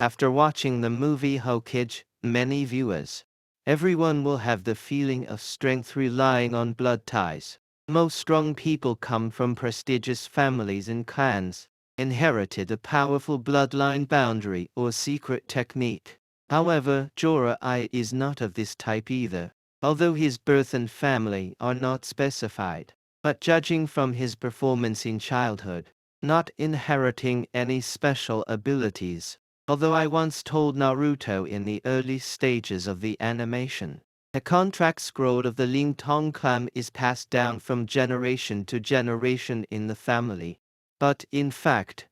After watching the movie Hokage, many viewers, everyone will have the feeling of strength relying on blood ties. Most strong people come from prestigious families and clans, inherited a powerful bloodline boundary or secret technique. However, Jiraiya is not of this type either, although his birth and family are not specified. But judging from his performance in childhood, not inheriting any special abilities, although I once told Naruto in the early stages of the animation, the contract scroll of the Ling Tong clan is passed down from generation to generation in the family. But in fact,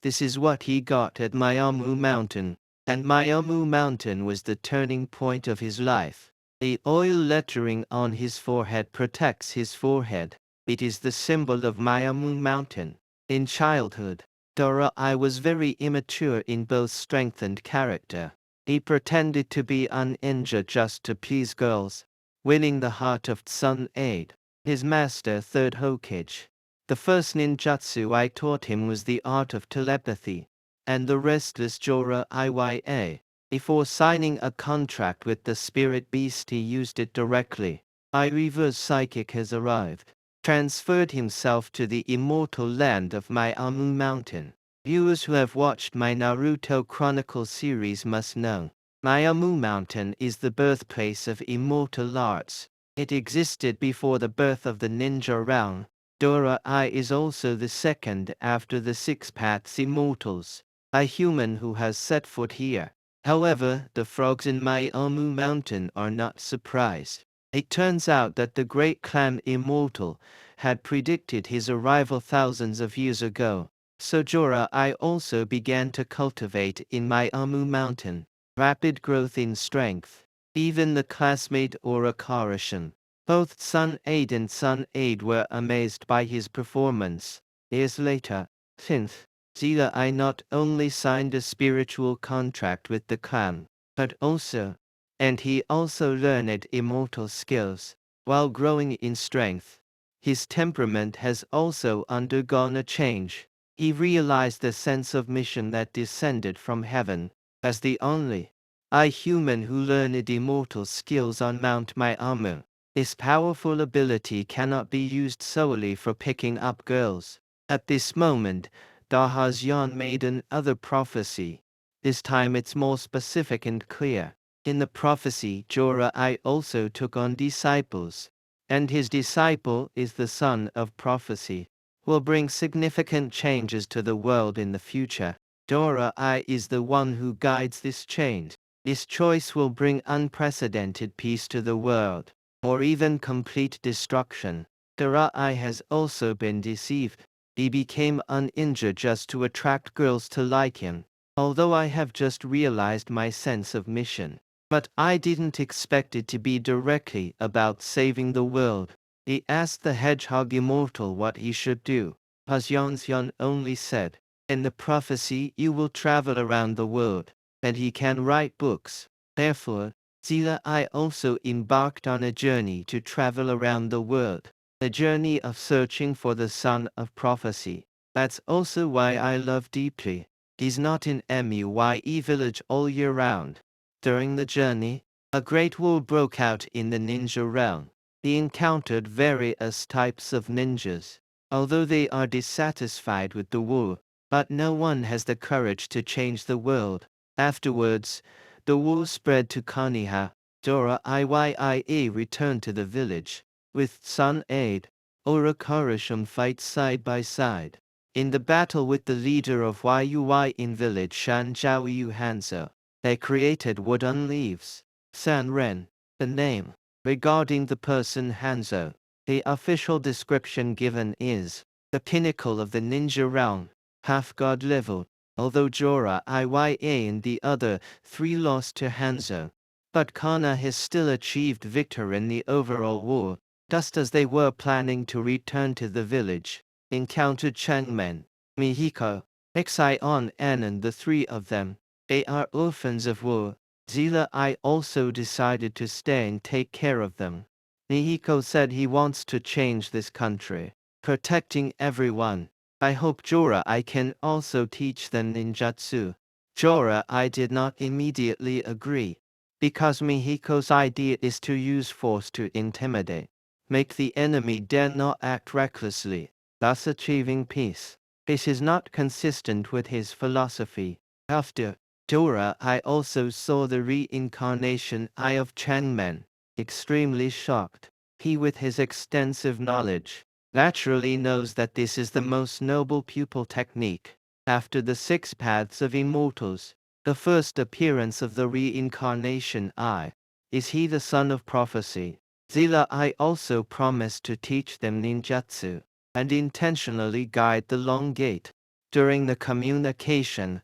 this is what he got at Miyamu Mountain, and Miyamu Mountain was the turning point of his life. The oil lettering on his forehead protects his forehead. It is the symbol of Miyamu Mountain. In childhood, Jiraiya was very immature in both strength and character. He pretended to be an ninja just to please girls, winning the heart of Tsunade, his master third Hokage. The first ninjutsu I taught him was the art of telepathy, and the restless Jiraiya. Before signing a contract with the spirit beast he used it directly. Reverse Psychic has arrived, transferred himself to the immortal land of Miyamu Mountain. Viewers who have watched my Naruto Chronicle series must know, Miyamu Mountain is the birthplace of immortal arts. It existed before the birth of the ninja realm. Jiraiya is also the second after the Six Paths Immortals, a human who has set foot here. However, the frogs in Miyamu Mountain are not surprised. It turns out that the great clan Immortal had predicted his arrival thousands of years ago, so Jiraiya also began to cultivate in Miyamu Mountain rapid growth in strength. Even the classmate Orochimaru, both Tsunade and Tsunade were amazed by his performance. Years later, since Jiraiya not only signed a spiritual contract with the clan, but also, and he also learned immortal skills. While growing in strength, his temperament has also undergone a change. He realized the sense of mission that descended from heaven. As the only human who learned immortal skills on Mount Miyamu, this powerful ability cannot be used solely for picking up girls. At this moment, Dahazian made another prophecy. This time it's more specific and clear. In the prophecy, Jiraiya also took on disciples, and his disciple is the son of prophecy, will bring significant changes to the world in the future. Jiraiya is the one who guides this change. This choice will bring unprecedented peace to the world, or even complete destruction. Jiraiya has also been deceived. He became an ninja just to attract girls to like him. Although I have just realized my sense of mission, but I didn't expect it to be directly about saving the world. He asked the Hedgehog Immortal what he should do. Pazienzian only said, in the prophecy you will travel around the world, and he can write books. Therefore, Jiraiya also embarked on a journey to travel around the world, a journey of searching for the son of prophecy. That's also why I love deeply. He's not in MUYE village all year round. During the journey, a great war broke out in the ninja realm. He encountered various types of ninjas, although they are dissatisfied with the war, but no one has the courage to change the world. Afterwards, the war spread to Konoha. Jiraiya returned to the village. With Tsunade, Orochimaru fight side by side. In the battle with the leader of Yui in village Shanjiao Hanzo, they created wooden leaves. Sanren, the name. Regarding the person Hanzo, the official description given is the pinnacle of the ninja realm, half-god level, although Jiraiya and the other three lost to Hanzo. But Kana has still achieved victory in the overall war, just as they were planning to return to the village. Encountered Changmen, Mihiko, Xion and the three of them. They are orphans of war. Jiraiya also decided to stay and take care of them. Mihiko said he wants to change this country, protecting everyone. I hope Jiraiya can also teach them ninjutsu. Jorah did not immediately agree, because Mihiko's idea is to use force to intimidate, make the enemy dare not act recklessly, thus achieving peace. This is not consistent with his philosophy. After Jorah also saw the reincarnation eye of Changmen, extremely shocked. He, with his extensive knowledge, naturally knows that this is the most noble pupil technique. After the 6 paths of immortals, the first appearance of the reincarnation eye, is he the son of prophecy. Zilla also promised to teach them ninjutsu, and intentionally guide the Long Gate. During the communication,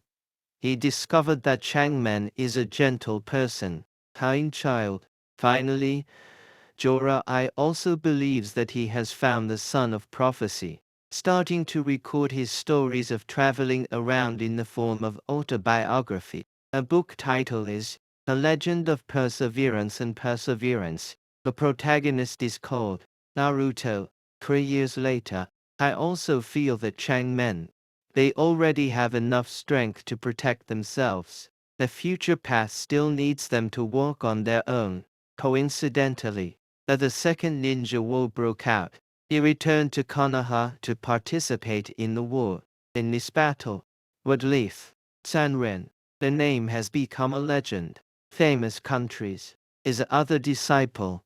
he discovered that Changmen is a gentle person, kind child. Finally, Jorah also believes that he has found the son of prophecy, starting to record his stories of traveling around in the form of autobiography. A book title is A Legend of Perseverance and Perseverance. The protagonist is called Naruto. 3 years later, I also feel that Changmen, they already have enough strength to protect themselves. The future path still needs them to walk on their own. Coincidentally, that the second ninja war broke out. He returned to Konoha to participate in the war. In this battle, Woodleaf, Sanren, the name has become a legend. Famous countries. His other disciple,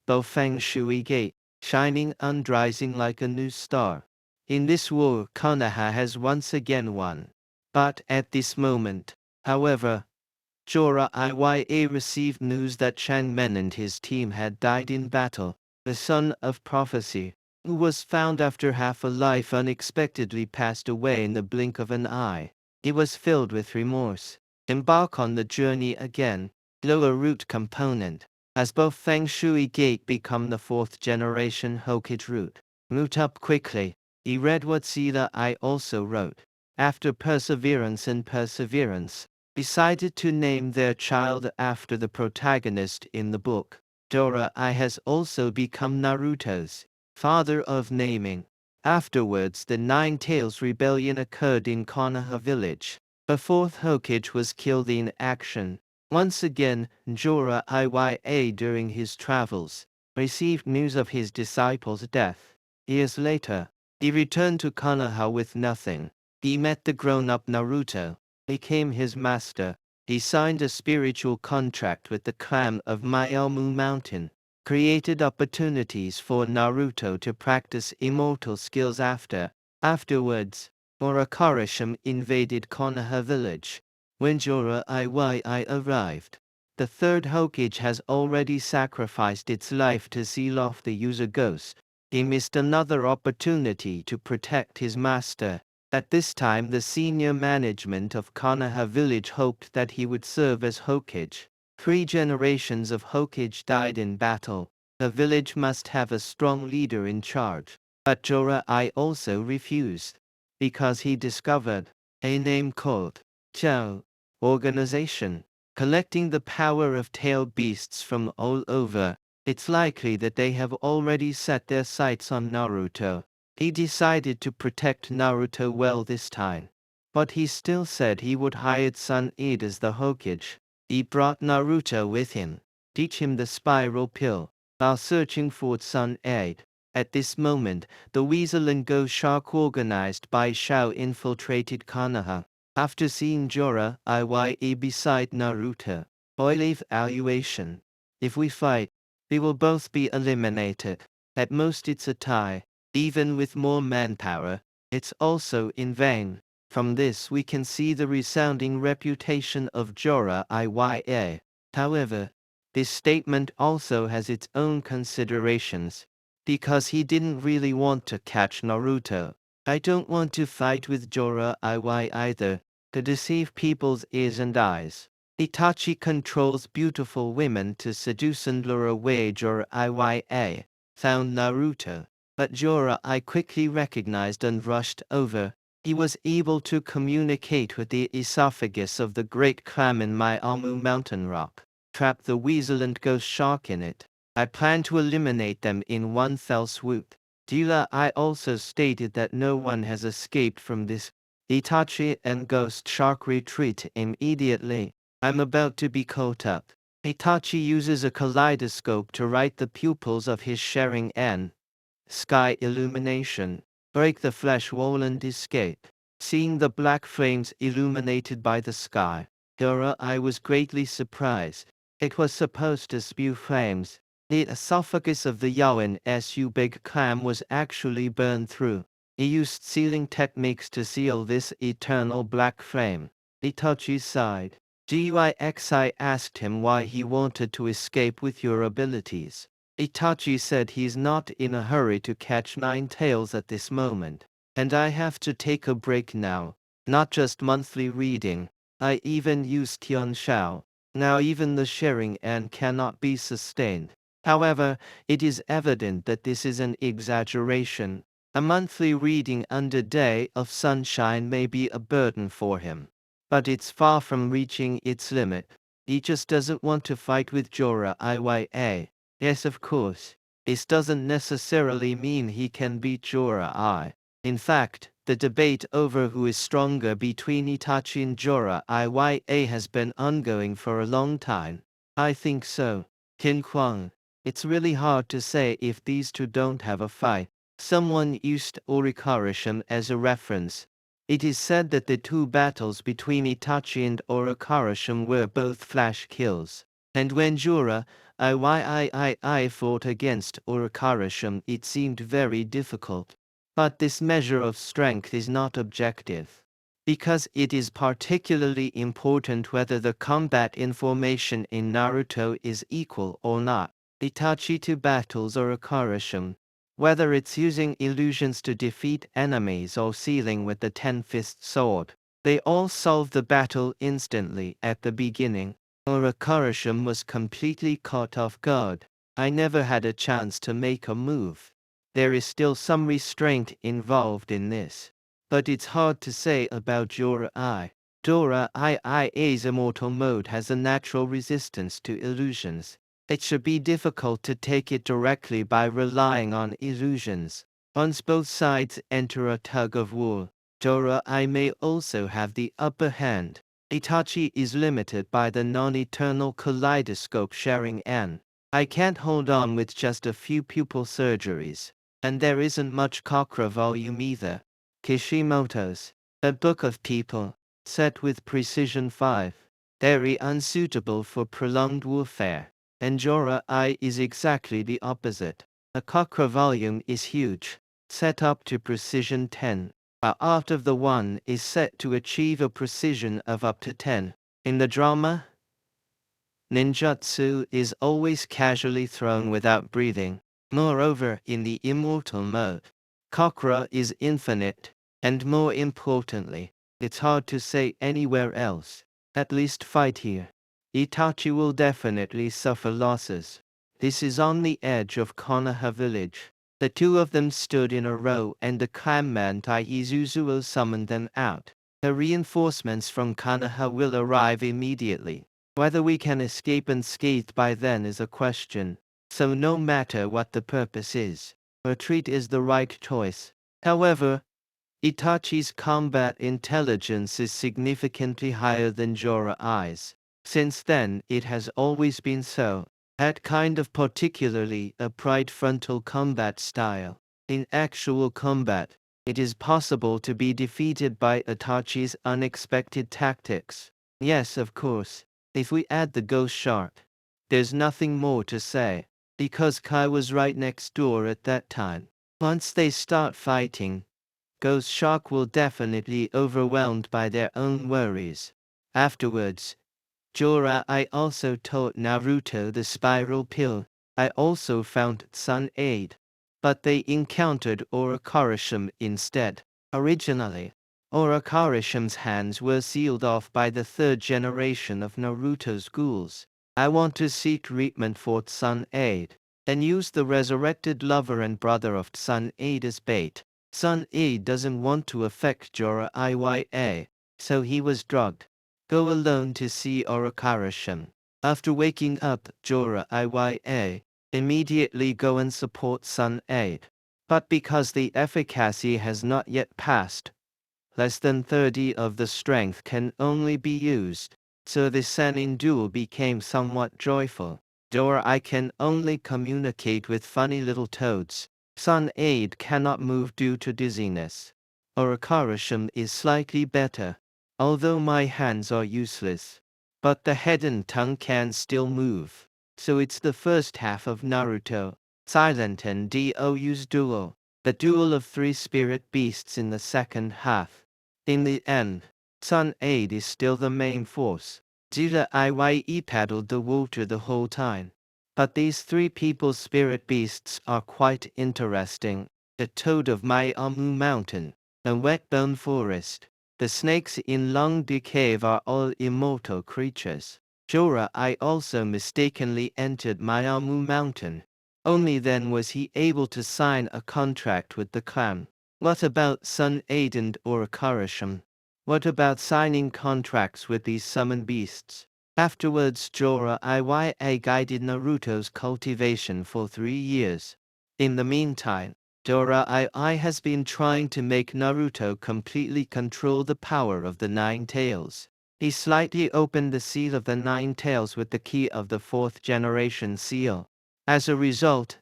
Bofeng Shuigate, shining and rising like a new star. In this war, Konoha has once again won. But at this moment, however, Jorah received news that Changmen and his team had died in battle. The son of prophecy, who was found after half a life, unexpectedly passed away in the blink of an eye. He was filled with remorse. Embark on the journey again. Lower root component. As both Feng Shui Gate become the 4th generation Hokage root. Moot up quickly. He read what Zilla also wrote. After Perseverance and Perseverance, decided to name their child after the protagonist in the book. Jorah has also become Naruto's father of naming. Afterwards, the Nine Tails Rebellion occurred in Konoha village. The 4th Hokage was killed in action. Once again, Jorah during his travels, received news of his disciple's death. Years later, he returned to Konoha with nothing. He met the grown-up Naruto, became his master. He signed a spiritual contract with the clan of Myomu Mountain, created opportunities for Naruto to practice immortal skills afterwards. Orochimaru invaded Konoha village. When Jorah arrived, the 3rd Hokage has already sacrificed its life to seal off the user ghost. He missed another opportunity to protect his master. At this time, the senior management of Konoha village hoped that he would serve as Hokage. 3 generations of Hokage died in battle. The village must have a strong leader in charge. But Jorah also refused, because he discovered a name called Chao organization, collecting the power of tailed beasts from all over. It's likely that they have already set their sights on Naruto. He decided to protect Naruto well this time. But he still said he would hire Sun Eid as the Hokage. He brought Naruto with him, teach him the spiral pill, while searching for Sun Eid. At this moment, the Weasel and Ghost Shark organized by Shao infiltrated Konoha. After seeing Jorah beside Naruto, oil evaluation. If we fight, we will both be eliminated. At most it's a tie. Even with more manpower, it's also in vain. From this we can see the resounding reputation of Jorah. However, this statement also has its own considerations, because he didn't really want to catch Naruto. I don't want to fight with Jorah either, to deceive people's ears and eyes. Itachi controls beautiful women to seduce and lure away Jorah found Naruto. But Jorah quickly recognized and rushed over. He was able to communicate with the esophagus of the great clam in Myomu Mountain Rock, trap the weasel and ghost shark in it. I plan to eliminate them in one fell swoop. Zilla also stated that no one has escaped from this. Itachi and Ghost Shark retreat immediately. I'm about to be caught up. Itachi uses a kaleidoscope to right the pupils of his Sharingan. Sky illumination. Break the flesh wall and escape. Seeing the black flames illuminated by the sky, I was greatly surprised. It was supposed to spew flames. The esophagus of the Yaoan big clam was actually burned through. He used sealing techniques to seal this eternal black flame. Itachi sighed. Guixi asked him why he wanted to escape with your abilities. Itachi said he's not in a hurry to catch nine tails at this moment. And I have to take a break now. Not just monthly reading. I even used Tianshao. Now even the Sharingan cannot be sustained. However, it is evident that this is an exaggeration. A monthly reading under Day of Sunshine may be a burden for him. But it's far from reaching its limit. He just doesn't want to fight with Jiraiya. Yes, of course. This doesn't necessarily mean he can beat Jiraiya. In fact, the debate over who is stronger between Itachi and Jiraiya has been ongoing for a long time. I think so. Qin Huang. It's really hard to say if these two don't have a fight. Someone used Orikarisham as a reference. It is said that the two battles between Itachi and Orikarisham were both flash kills. And when Jiraiya fought against Orikarisham, it seemed very difficult. But this measure of strength is not objective. Because it is particularly important whether the combat information in Naruto is equal or not. Itachi to battles Orikarisham. Whether it's using illusions to defeat enemies or sealing with the Ten-Fist Sword, they all solve the battle instantly at the beginning. Orikarisham was completely caught off guard. I never had a chance to make a move. There is still some restraint involved in this. But it's hard to say about Jiraiya. Jiraiya's immortal mode has a natural resistance to illusions. It should be difficult to take it directly by relying on illusions. Once both sides enter a tug of war, Jiraiya may also have the upper hand. Itachi is limited by the non-eternal kaleidoscope Sharingan. I can't hold on with just a few pupil surgeries. And there isn't much chakra volume either. Kishimoto's A Book of People, set with precision 5. Very unsuitable for prolonged warfare. And Jiraiya is exactly the opposite. A chakra volume is huge, set up to precision 10. A art of the one is set to achieve a precision of up to 10. In the drama, ninjutsu is always casually thrown without breathing. Moreover, in the immortal mode, chakra is infinite, and more importantly, it's hard to say anywhere else. At least fight here. Itachi will definitely suffer losses. This is on the edge of Konoha village. The two of them stood in a row and the clanman Taizuzu summoned them out. The reinforcements from Konoha will arrive immediately. Whether we can escape unscathed by then is a question. So no matter what the purpose is, retreat is the right choice. However, Itachi's combat intelligence is significantly higher than Jiraiya's. Since then, it has always been so. That kind of particularly upright frontal combat style. In actual combat, it is possible to be defeated by Itachi's unexpected tactics. Yes, of course, if we add the ghost shark. There's nothing more to say, because Kai was right next door at that time. Once they start fighting, Ghost Shark will definitely be overwhelmed by their own worries. Afterwards, Jiraiya also taught Naruto the spiral pill. I also found Sun aid. But they encountered Orikarisham instead. Originally, Orikarisham's hands were sealed off by the third generation of Naruto's ghouls. I want to seek treatment for Sun aid, and use the resurrected lover and brother of Sun aid as bait. Sun aid doesn't want to affect Jiraiya, so he was drugged. Go alone to see Orikarisham. After waking up Jiraiya, immediately go and support Sun aid. But because the efficacy has not yet passed, less than 30 of the strength can only be used, so the Sannin duel became somewhat joyful. Dora, I can only communicate with funny little toads. Sun Aid cannot move due to dizziness. Orakarasham is slightly better, although my hands are useless. But the head and tongue can still move. So it's the first half of Naruto, Silent and Dou's duel, the duel of three spirit beasts in the second half. In the end, Sun Aid is still the main force. Zila paddled the water the whole time. But these three people spirit beasts are quite interesting. The toad of Myamu Mountain, the wet-bone forest, the snakes in Longdi Cave are all immortal creatures. Jorah I also mistakenly entered Myamu Mountain. Only then was he able to sign a contract with the clan. What about Sun Aid and Orakarasham? What about signing contracts with these summoned beasts? Afterwards Jorah Iya guided Naruto's cultivation for 3 years. In the meantime, Jorah Iya has been trying to make Naruto completely control the power of the Nine Tails. He slightly opened the seal of the Nine Tails with the key of the 4th generation seal. As a result,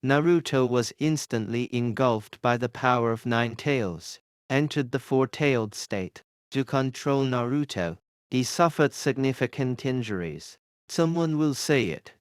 Naruto was instantly engulfed by the power of Nine Tails, entered the four-tailed state. To control Naruto, he suffered significant injuries. Someone will say it.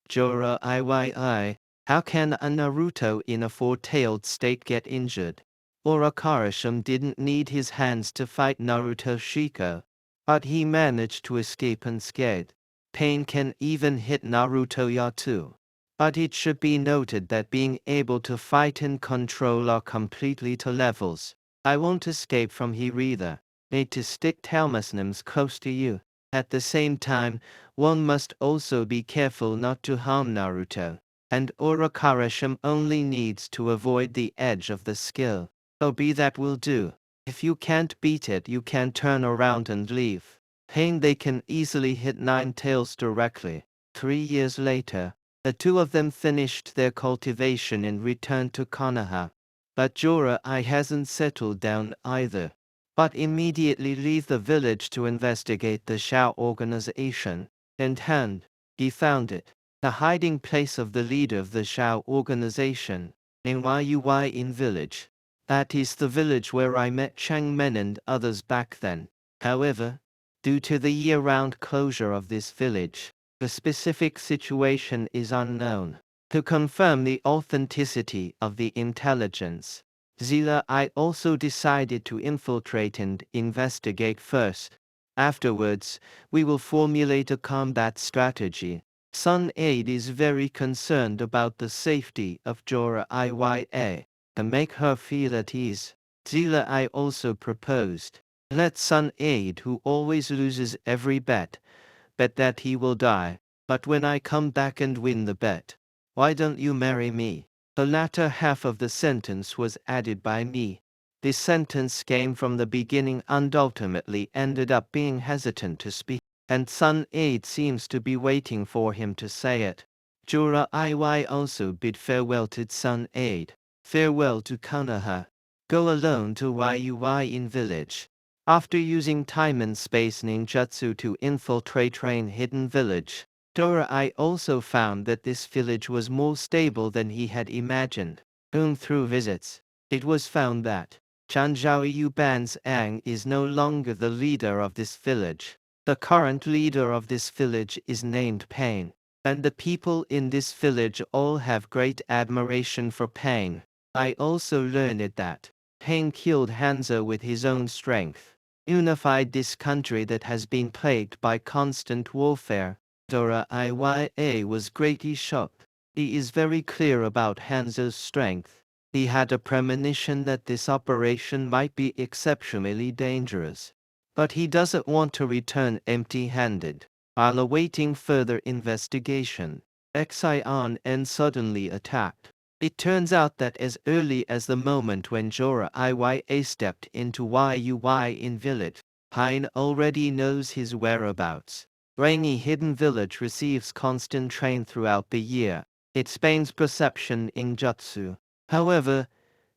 Jorah Iyi, how can a Naruto in a four-tailed state get injured? Orakarasham didn't need his hands to fight Naruto Shiko, but he managed to escape unscathed. Pain can even hit Naruto Yatu. But it should be noted that being able to fight and control are completely two levels. I won't escape from here either. Need to stick talismans close to you. At the same time, one must also be careful not to harm Naruto, and Orakarasham only needs to avoid the edge of the skill. Be that will do. If you can't beat it, you can turn around and leave. Pain they can easily hit Nine Tails directly. 3 years later, the two of them finished their cultivation and returned to Konoha. But Jorah I hasn't settled down either, but immediately leave the village to investigate the Shao organization. He found it, the hiding place of the leader of the Shao organization, in Yui village. That is the village where I met Changmen and others back then. However, due to the year-round closure of this village, the specific situation is unknown. To confirm the authenticity of the intelligence, Zila I also decided to infiltrate and investigate first. Afterwards, we will formulate a combat strategy. Sun Aid is very concerned about the safety of Jorah Iya. To make her feel at ease, Zila I also proposed, let Sun Aid, who always loses every bet that he will die, but when I come back and win the bet, why don't you marry me? The latter half of the sentence was added by me. This sentence came from the beginning and ultimately ended up being hesitant to speak, and Sun Aid seems to be waiting for him to say it. Jorah Iy also bid farewell to Sun Aid. Farewell to Konoha. Go alone to Yui village. After using time and space ninjutsu to infiltrate Rain Hidden Village, Jorah I also found that this village was more stable than he had imagined. Through visits, it was found that Chanzhou Yuban's Ang is no longer the leader of this village. The current leader of this village is named Pain, and the people in this village all have great admiration for Pain. I also learned that Pain killed Hanzo with his own strength, unified this country that has been plagued by constant warfare. Jorah Iya was greatly shocked. He is very clear about Hanzo's strength. He had a premonition that this operation might be exceptionally dangerous. But he doesn't want to return empty-handed. While awaiting further investigation, Xion N suddenly attacked. It turns out that as early as the moment when Jorah Iya stepped into Yui village, Pine already knows his whereabouts. Rainy Hidden Village receives constant rain throughout the year. It's Pain's perception in jutsu. However,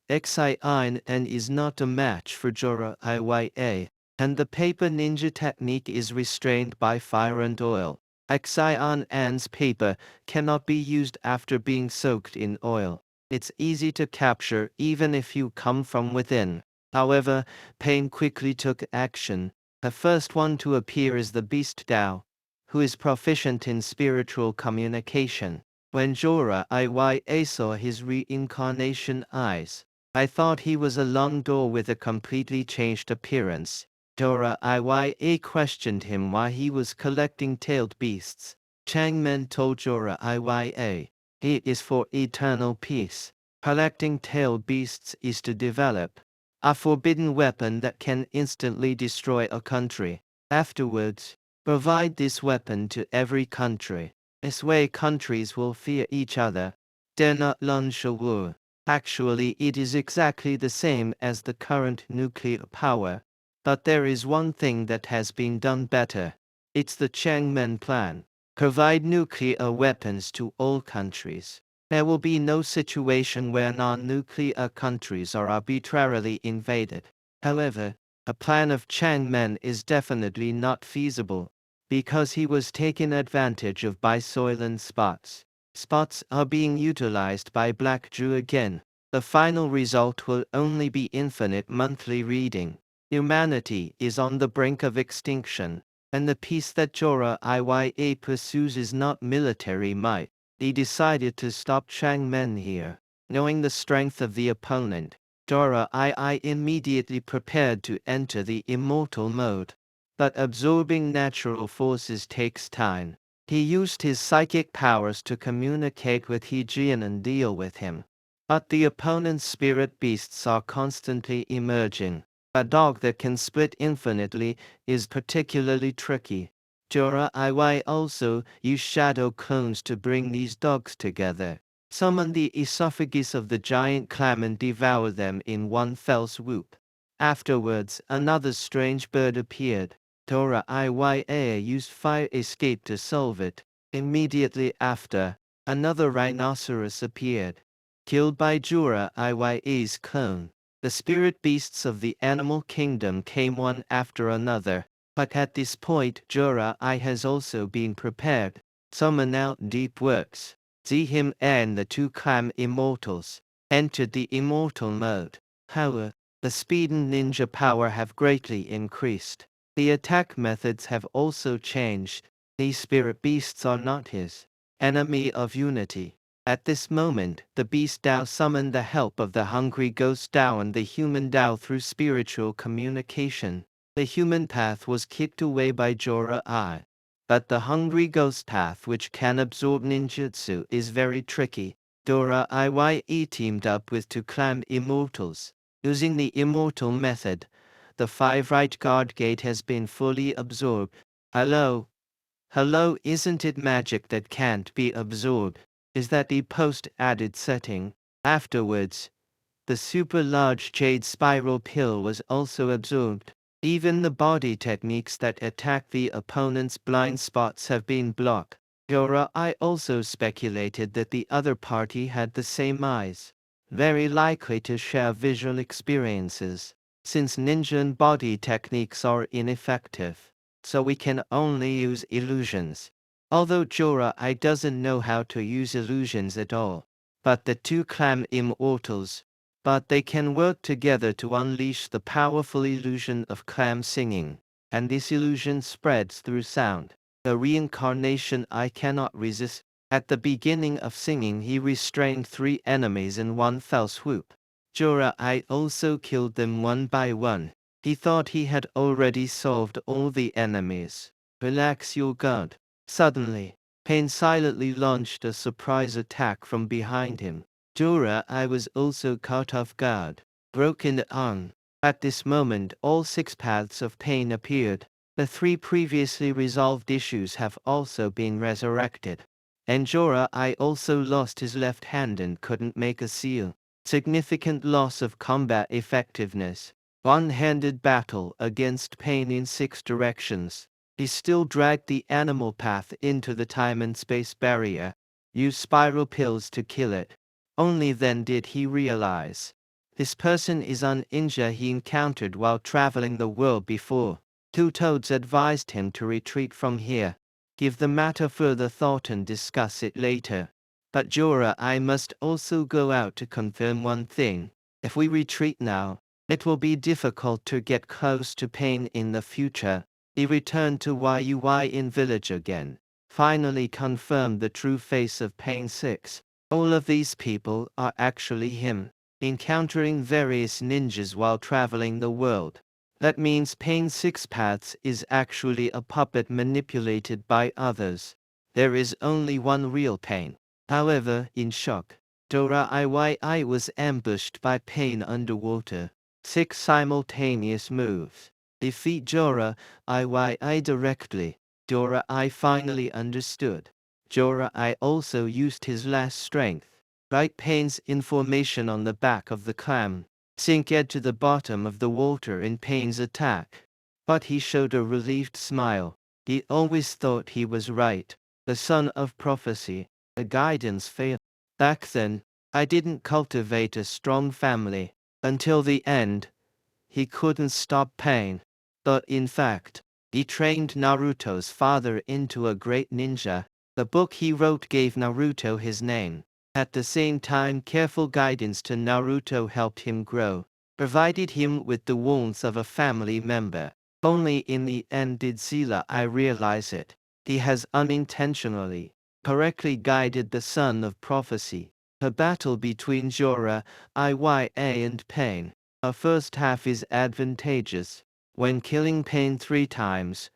Xion and is not a match for Jora Iya, and the paper ninja technique is restrained by fire and oil. Xion An's paper cannot be used after being soaked in oil. It's easy to capture even if you come from within. However, Pain quickly took action. The first one to appear is the Beast Dao, who is proficient in spiritual communication. When Jora Iya saw his reincarnation eyes, I thought he was a long door with a completely changed appearance. Jora Iya questioned him why he was collecting tailed beasts. Changmen told Jora Iya, it is for eternal peace. Collecting tailed beasts is to develop a forbidden weapon that can instantly destroy a country. Afterwards, provide this weapon to every country. This way countries will fear each other. Dare not launch a war. Actually, it is exactly the same as the current nuclear power. But there is one thing that has been done better. It's the Changmen plan. Provide nuclear weapons to all countries. There will be no situation where non-nuclear countries are arbitrarily invaded. However, a plan of Changmen is definitely not feasible, because he was taken advantage of by Soylent Spots. Spots are being utilized by Black Jew again. The final result will only be infinite monthly reading. Humanity is on the brink of extinction, and the peace that Jora Iya pursues is not military might. He decided to stop Changmen here. Knowing the strength of the opponent, Jora Iya immediately prepared to enter the immortal mode. But absorbing natural forces takes time. He used his psychic powers to communicate with Hejian and deal with him. But the opponent's spirit beasts are constantly emerging. A dog that can split infinitely is particularly tricky. Jora Iya also used shadow clones to bring these dogs together. Summon the esophagus of the giant clam and devour them in one fell swoop. Afterwards, another strange bird appeared. Jora Iya used fire escape to solve it. Immediately after, another rhinoceros appeared, killed by Jora Iya's clone. The spirit beasts of the animal kingdom came one after another, but at this point Jora I has also been prepared. Summon out deep works. Him and the two clam immortals entered the immortal mode. However, the speed and ninja power have greatly increased. The attack methods have also changed. These spirit beasts are not his enemy of unity. At this moment, the Beast Dao summoned the help of the Hungry Ghost Dao and the Human Dao through spiritual communication. The human path was kicked away by Jora I. But the Hungry Ghost path, which can absorb ninjutsu, is very tricky. Jora Iya teamed up with two clan immortals. Using the immortal method, the 5 right guard gate has been fully absorbed. Hello, isn't it magic that can't be absorbed? Is that the post-added setting? Afterwards, the super large jade spiral pill was also absorbed. Even the body techniques that attack the opponent's blind spots have been blocked. Jora I also speculated that the other party had the same eyes, very likely to share visual experiences, since ninja and body techniques are ineffective, so we can only use illusions. Although Jora I doesn't know how to use illusions at all, but the two clan immortals, but they can work together to unleash the powerful illusion of clam singing, and this illusion spreads through sound. The reincarnation I cannot resist. At the beginning of singing he restrained 3 enemies in one fell swoop. Jora I also killed them one by one. He thought he had already solved all the enemies. Relax your guard. Suddenly, Pain silently launched a surprise attack from behind him. Jora I was also caught off guard. Broken arm. At this moment all 6 paths of Pain appeared. The 3 previously resolved issues have also been resurrected. And Jora I also lost his left hand and couldn't make a seal. Significant loss of combat effectiveness. One-handed battle against Pain in 6 directions. He still dragged the animal path into the time and space barrier. Used spiral pills to kill it. Only then did he realize This person is an ninja he encountered while traveling the world before. Two toads advised him to retreat from here. Give the matter further thought and discuss it later. But Jorah, I must also go out to confirm one thing. If we retreat now, it will be difficult to get close to Pain in the future. He returned to Yui in village again. Finally confirmed the true face of Pain 6. All of these people are actually him, encountering various ninjas while traveling the world. That means Pain 6 Paths is actually a puppet manipulated by others. There is only one real Pain. However, in shock, Jorah Iii was ambushed by Pain underwater. 6 simultaneous moves. Defeat Jorah Iii directly. Jorah I finally understood. Jorah I also used his last strength. Write Pain's information on the back of the clam. Sink Ed to the bottom of the water in Pain's attack. But he showed a relieved smile. He always thought he was right. The son of prophecy. A guidance failed. Back then, I didn't cultivate a strong family. Until the end, he couldn't stop Pain. But in fact, he trained Naruto's father into a great ninja. The book he wrote gave Naruto his name. At the same time, careful guidance to Naruto helped him grow, provided him with the warmth of a family member. Only in the end did Zila I realize it. He has unintentionally, correctly guided the son of prophecy. A battle between Jorah Iya and Pain. Our first half is advantageous. When killing Pain 3 times,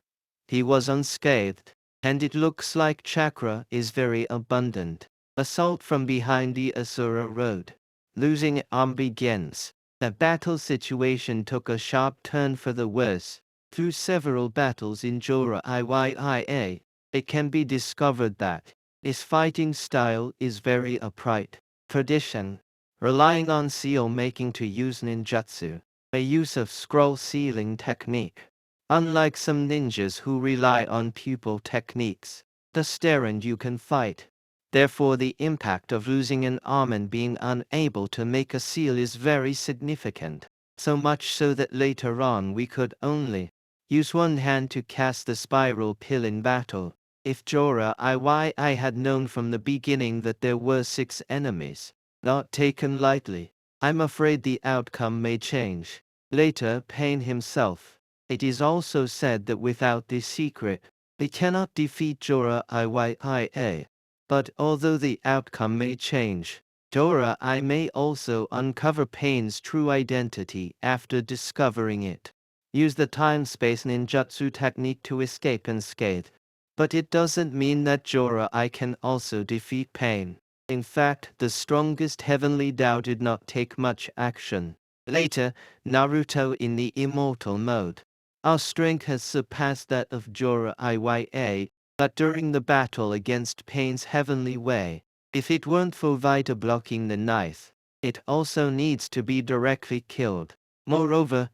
he was unscathed, and it looks like chakra is very abundant. Assault from behind the Asura Road. Losing arm begins. The battle situation took a sharp turn for the worse. Through several battles in Jorah Iya, it can be discovered that his fighting style is very upright. Tradition. Relying on seal making to use ninjutsu. A use of scroll sealing technique. Unlike some ninjas who rely on pupil techniques, the stand you can fight. Therefore the impact of losing an arm and being unable to make a seal is very significant, so much so that later on we could only use one hand to cast the spiral pill in battle. If Jorah Iya had known from the beginning that there were 6 enemies, not taken lightly, I'm afraid the outcome may change. Later, Pain himself. It is also said that without this secret, they cannot defeat Jorah Iya. But although the outcome may change, Jorah I may also uncover Pain's true identity after discovering it. Use the time-space ninjutsu technique to escape unscathed. But it doesn't mean that Jorah I can also defeat Pain. In fact, the strongest heavenly Dao did not take much action. Later, Naruto in the immortal mode. Our strength has surpassed that of Jorah Iya, but during the battle against Pain's heavenly way, if it weren't for Vita blocking the knife, it also needs to be directly killed. Moreover,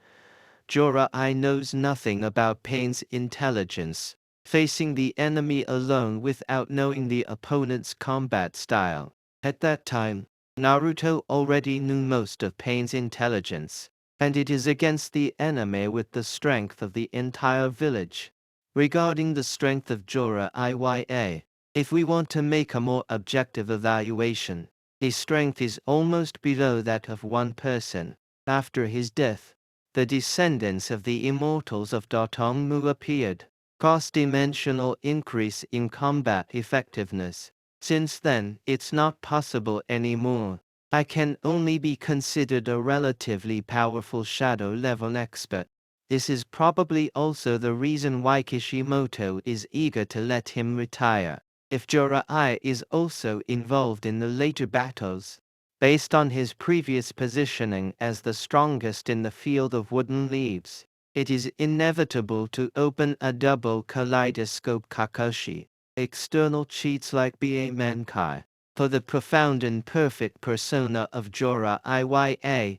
Jorah I knows nothing about Pain's intelligence. Facing the enemy alone without knowing the opponent's combat style. At that time, Naruto already knew most of Pain's intelligence, and it is against the enemy with the strength of the entire village. Regarding the strength of Jorah Iya, if we want to make a more objective evaluation, his strength is almost below that of one person. After his death, the descendants of the immortals of Dotongmu appeared. Cross-dimensional increase in combat effectiveness. Since then, it's not possible anymore. I can only be considered a relatively powerful shadow-level expert. This is probably also the reason why Kishimoto is eager to let him retire. If Jorah I is also involved in the later battles, based on his previous positioning as the strongest in the field of wooden leaves, it is inevitable to open a double kaleidoscope Kakashi, external cheats like Ba Mankai, for the profound and perfect persona of Jorah Iya.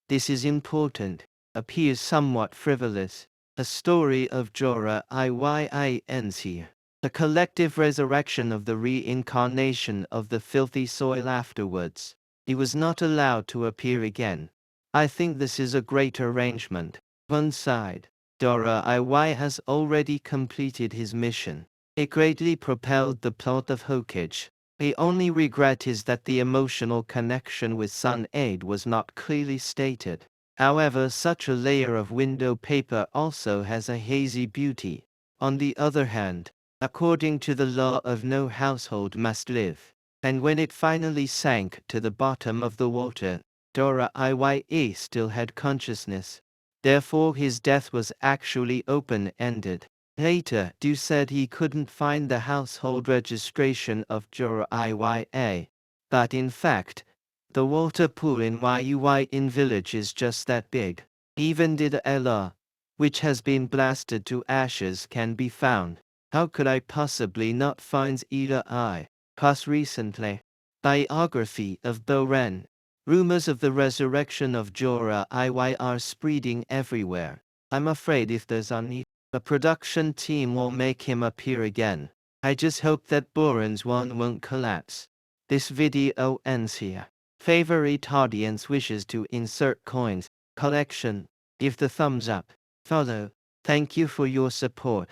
This is important, appears somewhat frivolous. A story of Jorah Iya ends here. The collective resurrection of the reincarnation of the filthy soil afterwards. He was not allowed to appear again. I think this is a great arrangement. One side, Dora Iwai has already completed his mission. It greatly propelled the plot of Hokage. The only regret is that the emotional connection with Sun Aid was not clearly stated. However, such a layer of window paper also has a hazy beauty. On the other hand, according to the law of no household must live, and when it finally sank to the bottom of the water, Dora Iye still had consciousness. Therefore his death was actually open-ended. Later, Du said he couldn't find the household registration of Dora Iye. But in fact, the water pool in Yui village is just that big. Even did Ella, which has been blasted to ashes, can be found. How could I possibly not find either I? Plus recently, biography of Boren. Rumors of the resurrection of Jorah Iy are spreading everywhere. I'm afraid if there's only the production team will make him appear again. I just hope that Boren's one won't collapse. This video ends here. Favorite audience wishes to insert coins collection. Give the thumbs up. Follow. Thank you for your support.